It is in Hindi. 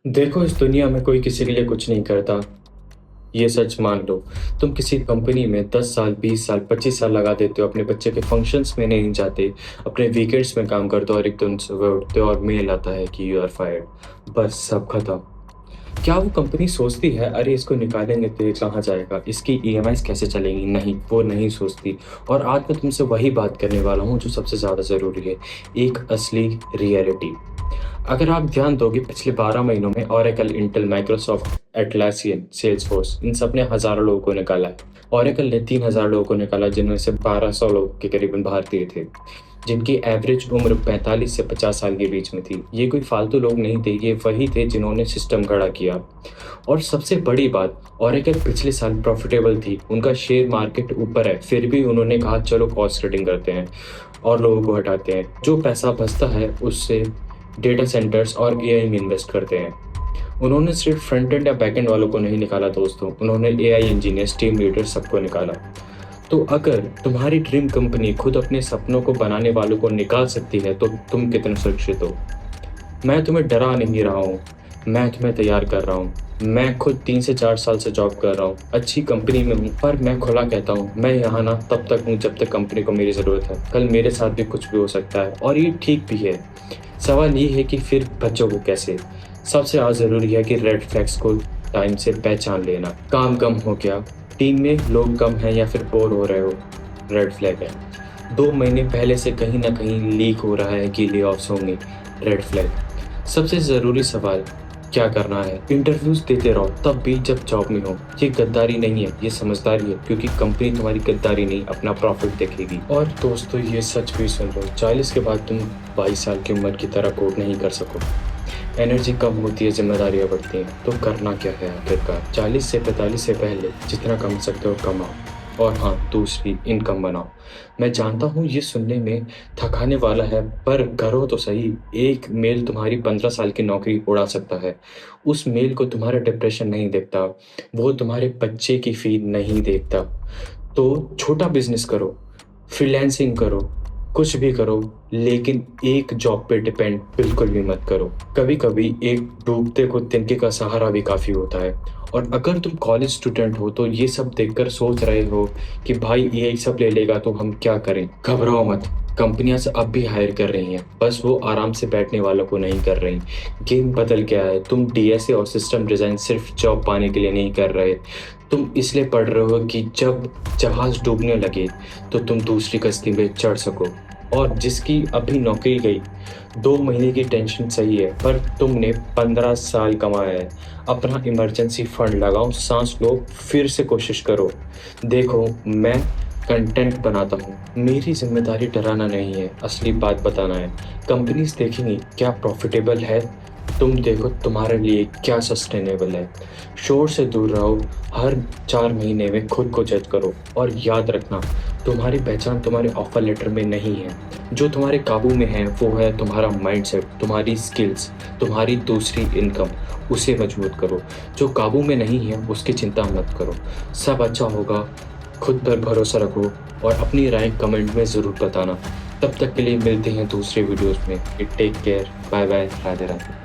देखो, इस दुनिया में कोई किसी के लिए कुछ नहीं करता, ये सच मान लो। तुम किसी कंपनी में 10 साल, 20 साल, 25 साल लगा देते हो, अपने बच्चे के फंक्शंस में नहीं जाते, अपने वीकेंड्स में काम करते हो और एक दिन सुबह उठते हो और मेल आता है कि यू आर फायर्ड। बस सब खत्म। क्या वो कंपनी सोचती है, अरे इसको निकालेंगे तो ये कहाँ जाएगा, इसकी ईएमआईज़ कैसे चलेंगी? नहीं, वो नहीं सोचती। और आज मैं तुमसे वही बात करने वाला हूँ जो सबसे ज़्यादा ज़रूरी है, एक असली रियलिटी। अगर आप ध्यान दोगे पिछले 12 महीनों में Oracle, Intel, Microsoft, Atlassian, Salesforce इन सब ने हज़ारों लोगों को निकाला है। ओरेकल ने 3000 लोगों को निकाला, जिनमें से 1200 लोग के करीबन भारतीय थे, जिनकी एवरेज उम्र 45 से 50 साल के बीच में थी। ये कोई फालतू लोग नहीं थे, ये वही थे जिन्होंने सिस्टम खड़ा किया। और सबसे बड़ी बात, ओरेकल पिछले साल प्रॉफिटेबल थी, उनका शेयर मार्केट ऊपर है, फिर भी उन्होंने कहा चलो कॉस्ट कटिंग करते हैं और लोगों को हटाते हैं। जो पैसा बचता है उससे डेटा सेंटर्स और एआई में इन्वेस्ट करते हैं। उन्होंने सिर्फ फ्रंट एंड या बैक एंड वालों को नहीं निकाला दोस्तों, उन्होंने एआई इंजीनियर्स, टीम लीडर सबको निकाला। तो अगर तुम्हारी ड्रीम कंपनी खुद अपने सपनों को बनाने वालों को निकाल सकती है तो तुम कितने सुरक्षित हो? मैं तुम्हें डरा नहीं रहा हूँ, मैं तुम्हें तैयार कर रहा हूँ। मैं खुद 3 से 4 साल से जॉब कर रहा हूँ, अच्छी कंपनी में हूँ, पर मैं खुला कहता हूँ मैं यहाँ ना तब तक हूँ जब तक कंपनी को मेरी ज़रूरत है। कल मेरे साथ भी कुछ भी हो सकता है और ये ठीक भी है। सवाल ये है कि फिर बचोगे कैसे? सबसे ज़्यादा ज़रूरी है कि रेड फ्लैग्स को टाइम से पहचान लेना। काम कम हो गया, टीम में लोग कम हैं या फिर बोर हो रहे हो, रेड फ्लैग है। 2 महीने पहले से कहीं ना कहीं लीक हो रहा है कि ले-ऑफ्स होंगे, रेड फ्लैग। सबसे ज़रूरी सवाल, क्या करना है? इंटरव्यूज देते रहो तब भी जब जॉब में हो। ये गद्दारी नहीं है, ये समझदारी है, क्योंकि कंपनी तुम्हारी गद्दारी नहीं अपना प्रॉफिट देखेगी। और दोस्तों ये सच भी सुन लो, 40 के बाद तुम 22 साल की उम्र की तरह कोड नहीं कर सको। एनर्जी कम होती है, जिम्मेदारियां बढ़ती हैं, तो करना क्या है आखिरकार? 40 से 45 से पहले जितना कमा सकते हो कमाओ, और हाँ, दूसरी इनकम बनाओ। मैं जानता हूँ ये सुनने में थकाने वाला है, पर करो तो सही। एक मेल तुम्हारी 15 साल की नौकरी उड़ा सकता है। उस मेल को तुम्हारा डिप्रेशन नहीं देखता, वो तुम्हारे बच्चे की फी नहीं देखता। तो छोटा बिजनेस करो, फ्रीलांसिंग करो, कुछ भी करो, लेकिन एक जॉब पे डिपेंड बिल्कुल भी मत करो। कभी कभी एक डूबते को तिनके का सहारा भी काफ़ी होता है। और अगर तुम कॉलेज स्टूडेंट हो तो ये सब देखकर सोच रहे हो कि भाई ये सब ले लेगा तो हम क्या करें, घबराओ मत। कंपनियां अब भी हायर कर रही हैं, बस वो आराम से बैठने वालों को नहीं कर रही। गेम बदल गया है, तुम डीएसए और सिस्टम डिज़ाइन सिर्फ जॉब पाने के लिए नहीं कर रहे, तुम इसलिए पढ़ रहे हो कि जब जहाज डूबने लगे तो तुम दूसरी कश्ती में चढ़ सको। और जिसकी अभी नौकरी गई, 2 महीने की टेंशन सही है, पर तुमने 15 साल कमाया है। अपना इमरजेंसी फंड लगाओ, सांस लो, फिर से कोशिश करो। देखो, मैं कंटेंट बनाता हूँ, मेरी जिम्मेदारी डराना नहीं है, असली बात बताना है। कंपनीज देखेंगी क्या प्रॉफिटेबल है, तुम देखो तुम्हारे लिए क्या सस्टेनेबल है। शोर से दूर रहो, हर 4 महीने में खुद को जज करो, और याद रखना तुम्हारी पहचान तुम्हारे ऑफर लेटर में नहीं है। जो तुम्हारे काबू में है वो है तुम्हारा माइंडसेट, तुम्हारी स्किल्स, तुम्हारी दूसरी इनकम, उसे मजबूत करो। जो काबू में नहीं है उसकी चिंता मत करो, सब अच्छा होगा। खुद पर भरोसा रखो और अपनी राय कमेंट में ज़रूर बताना। तब तक के लिए मिलते हैं दूसरे वीडियोस में। Take care, bye bye, Radhe Radhe.